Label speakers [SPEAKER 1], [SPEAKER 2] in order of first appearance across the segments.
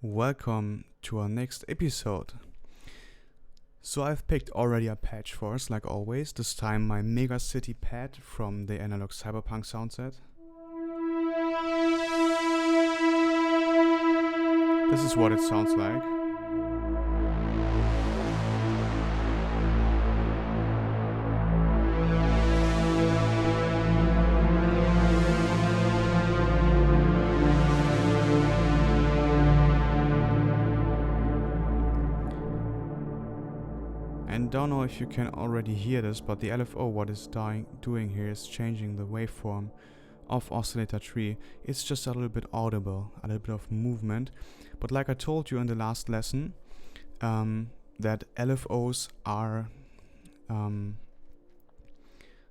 [SPEAKER 1] Welcome to our next episode. So I've picked already a patch for us, like always, this time my Mega City pad from the Analog Cyberpunk soundset. This is what it sounds like. And don't know if you can already hear this, but the LFO, what it's doing here is changing the waveform of oscillator 3. It's just a little bit audible, a little bit of movement. But like I told you in the last lesson, that LFOs are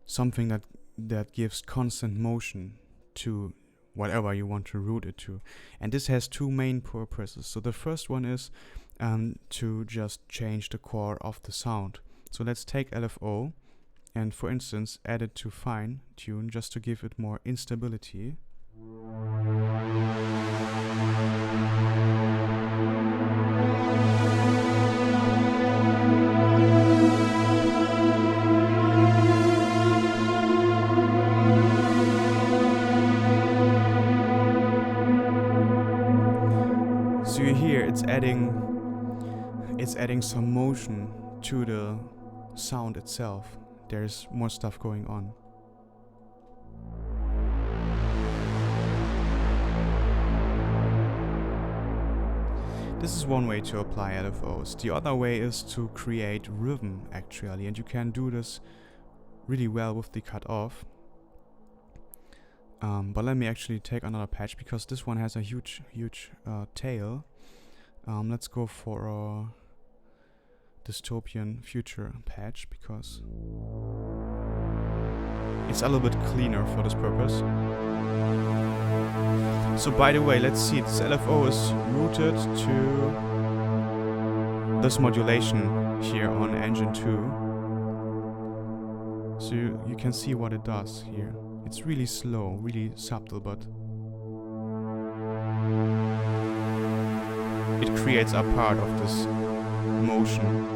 [SPEAKER 1] something that gives constant motion to whatever you want to route it to. And this has two main purposes. So the first one is to just change the core of the sound. So let's take LFO and, for instance, add it to fine tune just to give it more instability. So you hear it's adding some motion to the sound itself. There's more stuff going on. This is one way to apply LFOs. The other way is to create rhythm, actually, and you can do this really well with the cutoff. But let me actually take another patch because this one has a huge tail. Let's go for a dystopian future patch because it's a little bit cleaner for this purpose. So by the way, let's see, this LFO is routed to this modulation here on engine 2. So you can see what it does here. It's really slow, really subtle, but it creates a part of this motion.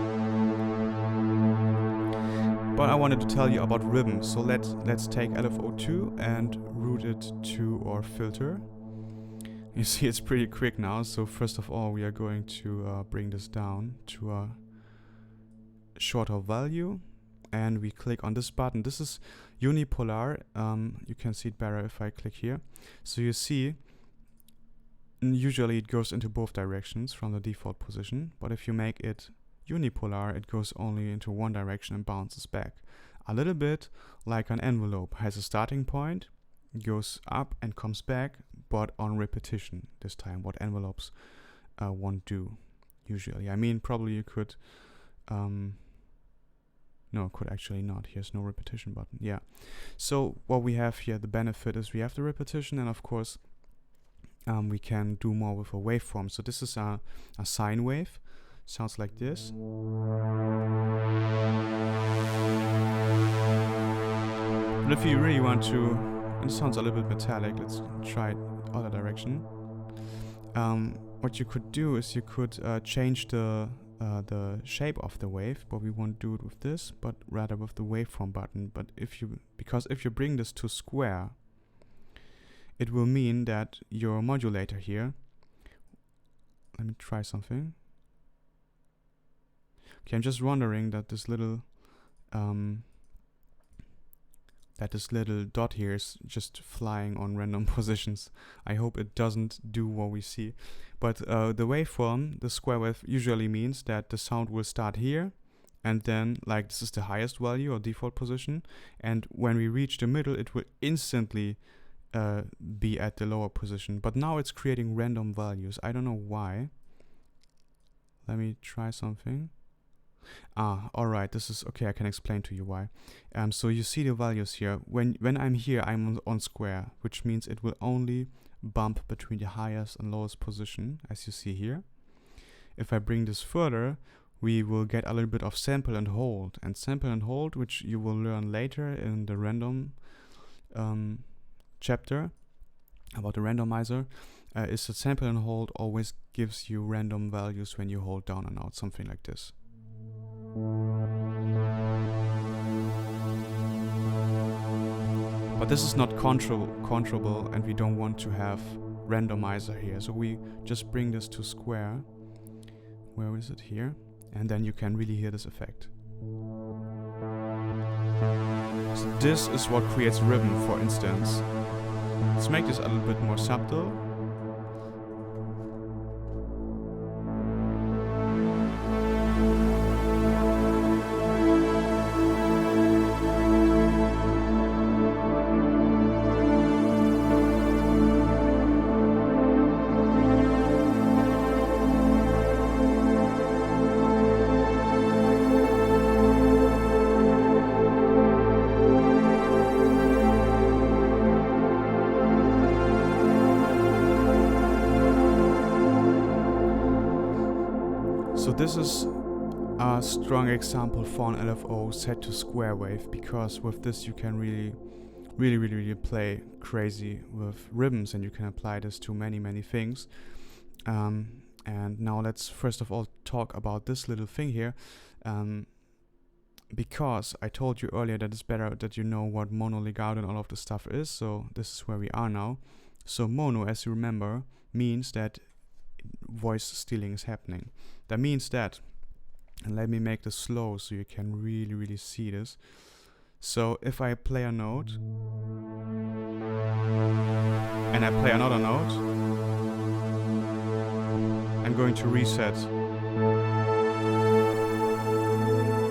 [SPEAKER 1] But I wanted to tell you about rhythm, so let's take LFO2 and route it to our filter. You see it's pretty quick now, so first of all we are going to bring this down to a shorter value, and we click on this button. This is unipolar. You can see it better if I click here. So you see, usually it goes into both directions from the default position, but if you make it unipolar, it goes only into one direction and bounces back. A little bit like an envelope, has a starting point, goes up and comes back, but on repetition this time, what envelopes won't do usually. I mean, probably you could, no, could actually not. Here's no repetition button. Yeah. So what we have here, the benefit is we have the repetition, and of course we can do more with a waveform. So this is a sine wave. Sounds like this. But if you really want to, and it sounds a little bit metallic, let's try it other direction. What you could do is you could change the shape of the wave, but we won't do it with this, but rather with the waveform button. But if you bring this to square, it will mean that your modulator here, let me try something. Okay, I'm just wondering that this little dot here is just flying on random positions. I hope it doesn't do what we see. But the waveform, the square wave, usually means that the sound will start here, and then, like, this is the highest value or default position, and when we reach the middle, it will instantly be at the lower position. But now it's creating random values. I don't know why. Let me try something. Alright, this is okay. I can explain to you why. So you see the values here. When I'm here, I'm on square, which means it will only bump between the highest and lowest position, as you see here. If I bring this further, we will get a little bit of sample and hold. And sample and hold, which you will learn later in the random chapter about the randomizer, is that sample and hold always gives you random values when you hold down and out, something like this. But this is not controllable, and we don't want to have randomizer here, so we just bring this to square. Where is it? Here. And then you can really hear this effect. So this is what creates rhythm, for instance. Let's make this a little bit more subtle. So this is a strong example for an LFO set to square wave, because with this you can really play crazy with rhythms, and you can apply this to many things. And now let's first of all talk about this little thing here, because I told you earlier that it's better that you know what mono, legato and all of the stuff is. So this is where we are now. So mono, as you remember, means that voice stealing is happening. That means that, and let me make this slow so you can really see this. So if I play a note and I play another note, I'm going to reset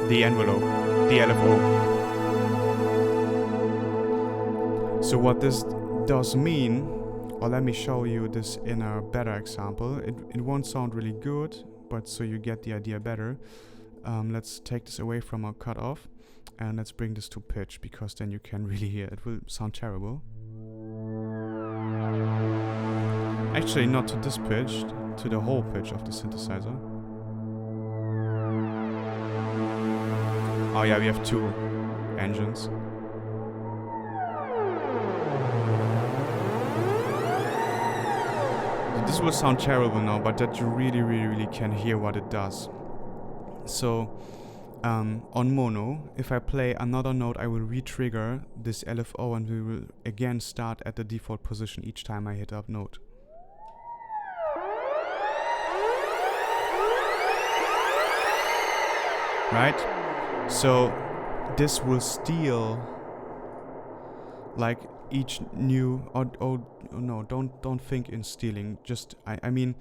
[SPEAKER 1] the envelope, the LFO. So what this does mean, or let me show you this in a better example. It won't sound really good, but so you get the idea better. Let's take this away from our cutoff and let's bring this to pitch, because then you can really hear. It will sound terrible. Actually, not to this pitch, to the whole pitch of the synthesizer. Oh yeah, we have two engines. This will sound terrible now, but that you really can hear what it does. So on mono, if I play another note, I will re-trigger this LFO and we will again start at the default position each time I hit up note. Right? So this will steal like each new no, don't think in stealing. Just I mean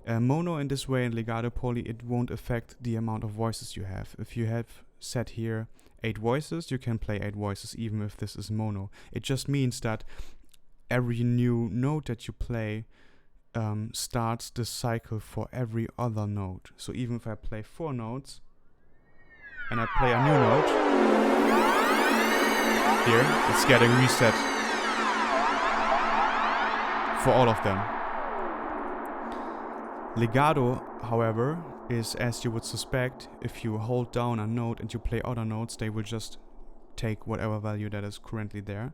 [SPEAKER 1] mono in this way and legato poly, it won't affect the amount of voices you have. If you have set here 8 voices, you can play 8 voices even if this is mono. It just means that every new note that you play starts the cycle for every other note. So even if I play 4 notes and I play a new note, here it's getting reset for all of them. Legato, however, is, as you would suspect, if you hold down a note and you play other notes, they will just take whatever value that is currently there.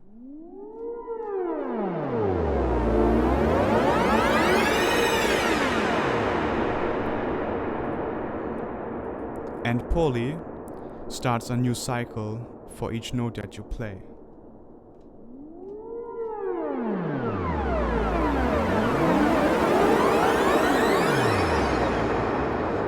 [SPEAKER 1] And poly starts a new cycle for each note that you play.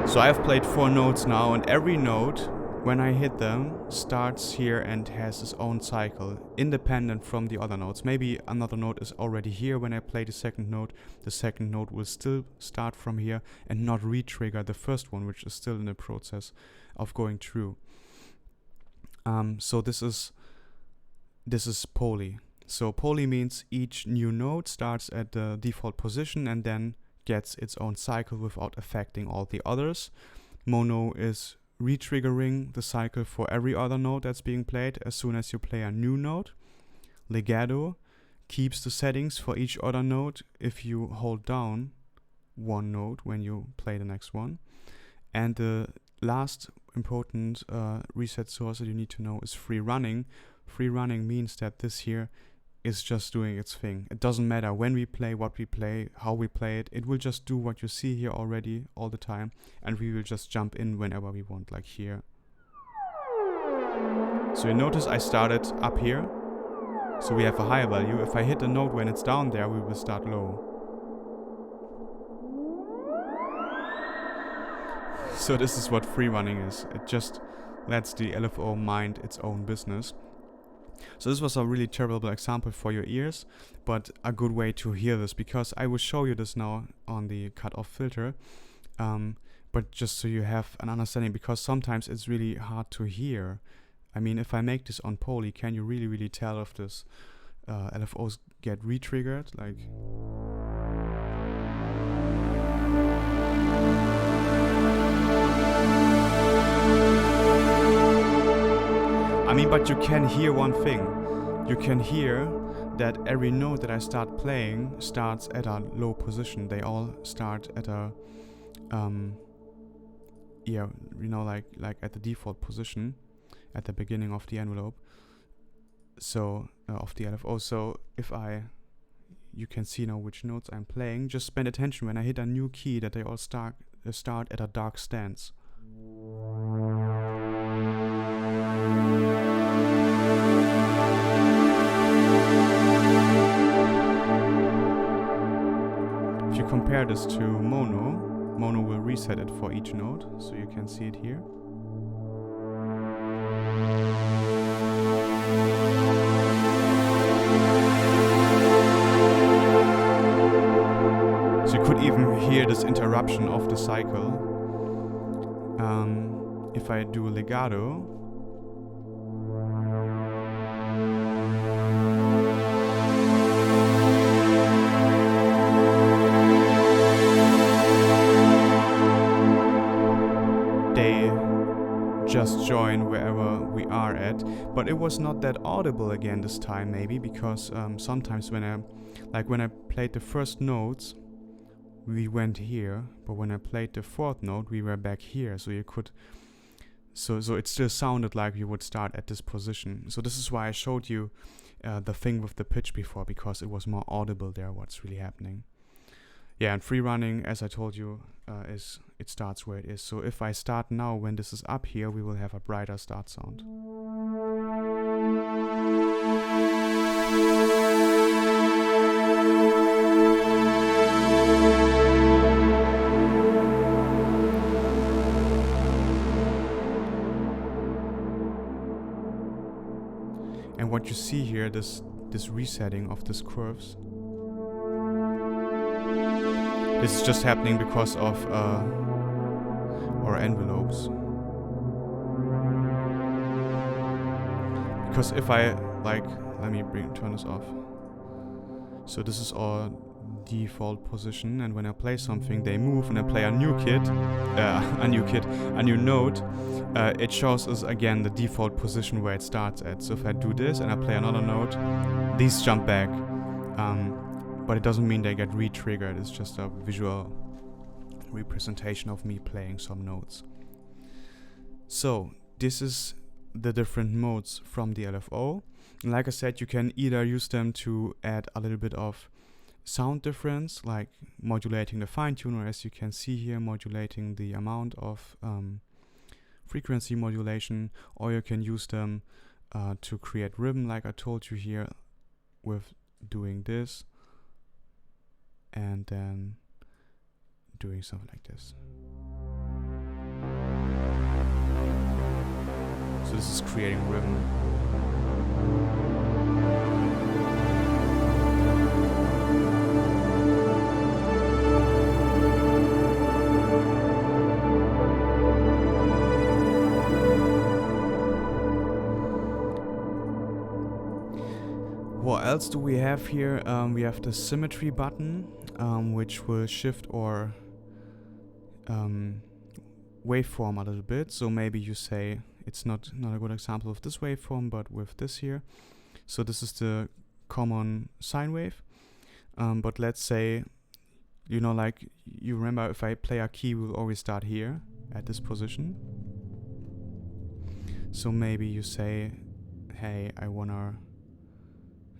[SPEAKER 1] So I've played 4 notes now, and every note, when I hit them, starts here and has its own cycle, independent from the other notes. Maybe another note is already here when I play the second note will still start from here and not re-trigger the first one, which is still in the process of going through. So this is poly. So poly means each new note starts at the default position and then gets its own cycle without affecting all the others. Mono is re-triggering the cycle for every other note that's being played as soon as you play a new note. Legato keeps the settings for each other note if you hold down one note when you play the next one. And the last important reset source that you need to know is free running. Free running means that this here is just doing its thing. It doesn't matter when we play, what we play, how we play it. It will just do what you see here already all the time, and we will just jump in whenever we want, like here. So you notice I started up here, so we have a higher value. If I hit a note when it's down there, we will start low. So this is what free running is. It just lets the LFO mind its own business. So this was a really terrible example for your ears, but a good way to hear this, because I will show you this now on the cutoff filter, but just so you have an understanding, because sometimes it's really hard to hear. I mean, if I make this on poly, can you really tell if this LFOs get re-triggered? Like, I mean, but you can hear one thing. You can hear that every note that I start playing starts at a low position. They all start at a, yeah, you know, like at the default position at the beginning of the envelope. So, of the LFO. So if you can see now which notes I'm playing. Just pay attention when I hit a new key that they all start at a dark stance. If you compare this to mono will reset it for each note, so you can see it here. So you could even hear this interruption of the cycle. If I do legato, they just join wherever we are at, but it was not that audible again this time, maybe because sometimes when I played the first notes, we went here, but when I played the fourth note, we were back here. So you could, so it still sounded like you would start at this position. So this is why I showed you the thing with the pitch before, because it was more audible there what's really happening. Yeah, and free running, as I told you, is it starts where it is. So if I start now when this is up here, we will have a brighter start sound. And what you see here, this resetting of these curves, this is just happening because of our envelopes. Because if I let me turn this off. So this is our default position, and when I play something, they move, and I play a new note. It shows us again the default position where it starts at. So if I do this and I play another note, these jump back. But it doesn't mean they get re-triggered. It's just a visual representation of me playing some notes. So this is the different modes from the LFO. And like I said, you can either use them to add a little bit of sound difference, like modulating the fine tuner, as you can see here, modulating the amount of frequency modulation, or you can use them to create rhythm, like I told you here, with doing this and then doing something like this. So this is creating rhythm. What else do we have here? We have the symmetry button, which will shift our waveform a little bit. So maybe you say it's not a good example of this waveform, but with this here. So this is the common sine wave. But let's say, you know, like you remember, if I play a key, we'll always start here at this position. So maybe you say, hey, I wanna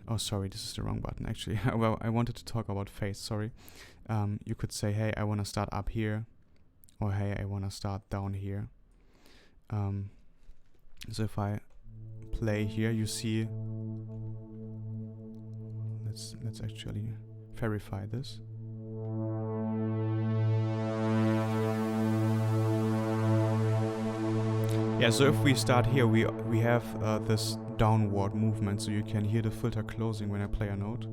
[SPEAKER 1] Oh, sorry, this is the wrong button actually. Well, I wanted to talk about phase, sorry. You could say, hey, I want to start up here, or hey, I want to start down here. So if I play here, you see, let's actually verify this. Yeah, so if we start here, we have this downward movement, so you can hear the filter closing when I play a note.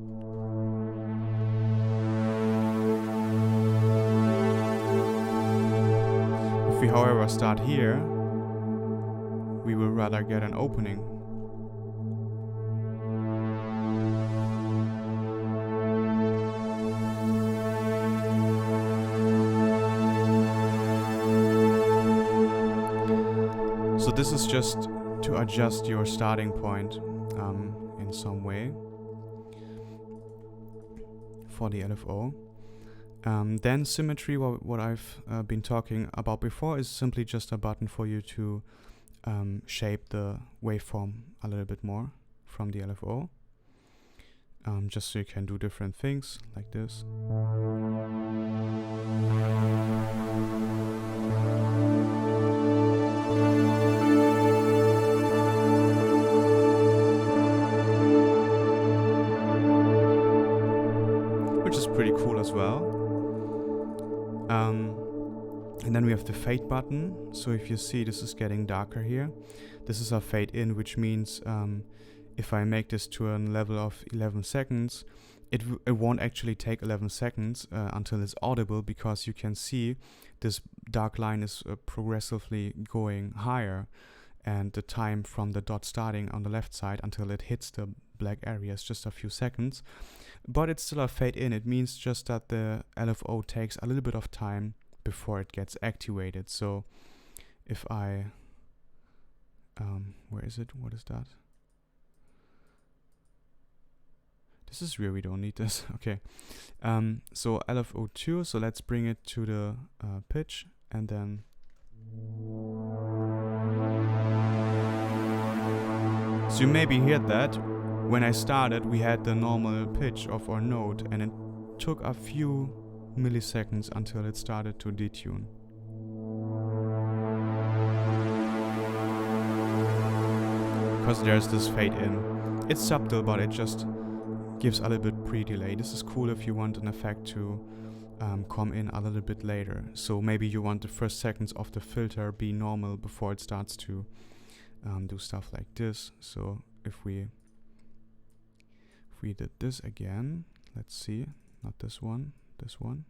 [SPEAKER 1] If we, however, start here, we will rather get an opening. So this is just to adjust your starting point in some way for the LFO. Then symmetry, what I've been talking about before, is simply just a button for you to shape the waveform a little bit more from the LFO. Just so you can do different things like this. Which is pretty cool as well. And then we have the fade button. So if you see, this is getting darker here. This is a fade in, which means if I make this to a level of 11 seconds, it won't actually take 11 seconds until it's audible, because you can see this dark line is progressively going higher, and the time from the dot starting on the left side until it hits the black area is just a few seconds. But it's still a fade in. It means just that the LFO takes a little bit of time before it gets activated. So if I where is it? What is that? This is weird, we don't need this. Okay. So LFO2, so let's bring it to the pitch, and then so you maybe heard that when I started we had the normal pitch of our note, and it took a few milliseconds until it started to detune. Because there's this fade in. It's subtle, but it just gives a little bit pre-delay. This is cool if you want an effect to come in a little bit later. So maybe you want the first seconds of the filter be normal before it starts to do stuff like this. So if we did this again, let's see, not this one, this one,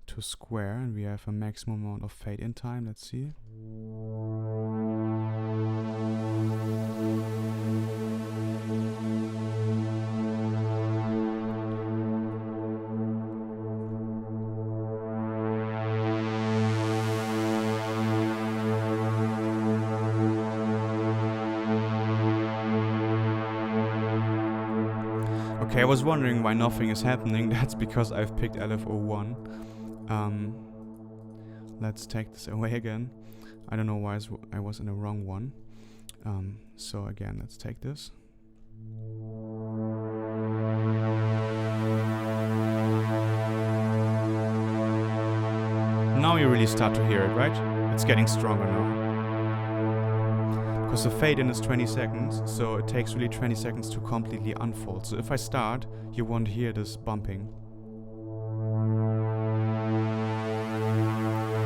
[SPEAKER 1] to square, and we have a maximum amount of fade in time. Let's see. Okay, I was wondering why nothing is happening. That's because I've picked LFO1. Let's take this away again. I don't know why I was in the wrong one. So again, let's take this. Now you really start to hear it, right? It's getting stronger now. Because the fade in is 20 seconds, so it takes really 20 seconds to completely unfold. So if I start, you won't hear this bumping.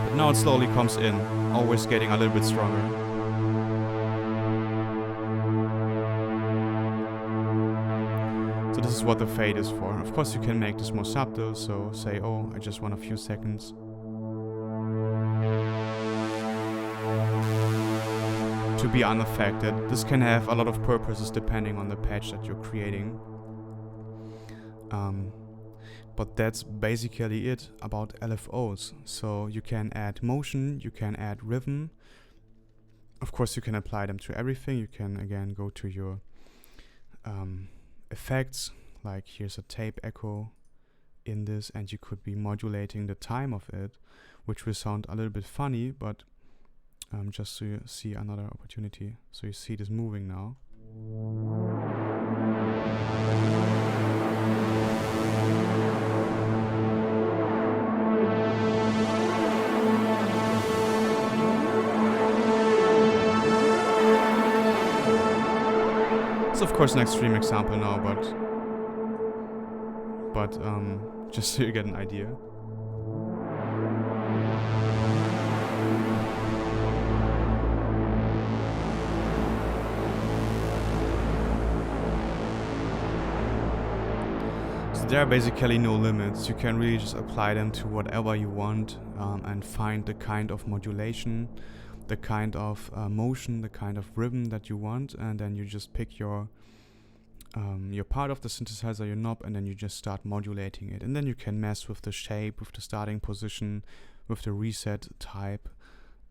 [SPEAKER 1] But now it slowly comes in, always getting a little bit stronger. So this is what the fade is for. Of course you can make this more subtle, so say, oh, I just want a few seconds. To be unaffected. This can have a lot of purposes depending on the patch that you're creating. But that's basically it about LFOs. So you can add motion, you can add rhythm. Of course you can apply them to everything. You can again go to your effects, like here's a tape echo in this, and you could be modulating the time of it, which will sound a little bit funny, but just so you see another opportunity. So you see this moving now. of course an extreme example now, but just so you get an idea. So there are basically no limits. You can really just apply them to whatever you want, and find the kind of modulation, the kind of motion, the kind of rhythm that you want, and then you just pick your part of the synthesizer, your knob, and then you just start modulating it. And then you can mess with the shape, with the starting position, with the reset type,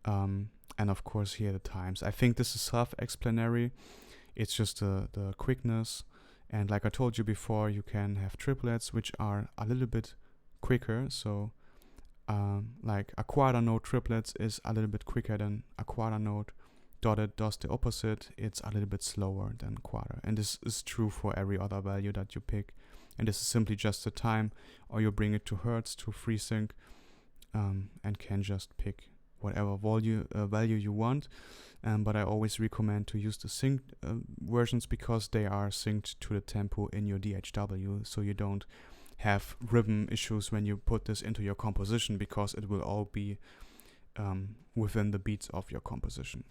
[SPEAKER 1] and of course here the times. I think this is self-explanatory. It's just the quickness. And like I told you before, you can have triplets which are a little bit quicker. So like a quarter note triplets is a little bit quicker than a quarter note. Dotted does the opposite. It's a little bit slower than quarter. And this is true for every other value that you pick. And this is simply just the time, or you bring it to Hertz, to FreeSync, and can just pick whatever value you want. But I always recommend to use the synced versions, because they are synced to the tempo in your DHW, so you don't have rhythm issues when you put this into your composition, because it will all be within the beats of your composition.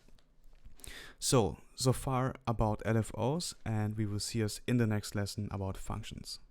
[SPEAKER 1] So far about LFOs, and we will see us in the next lesson about functions.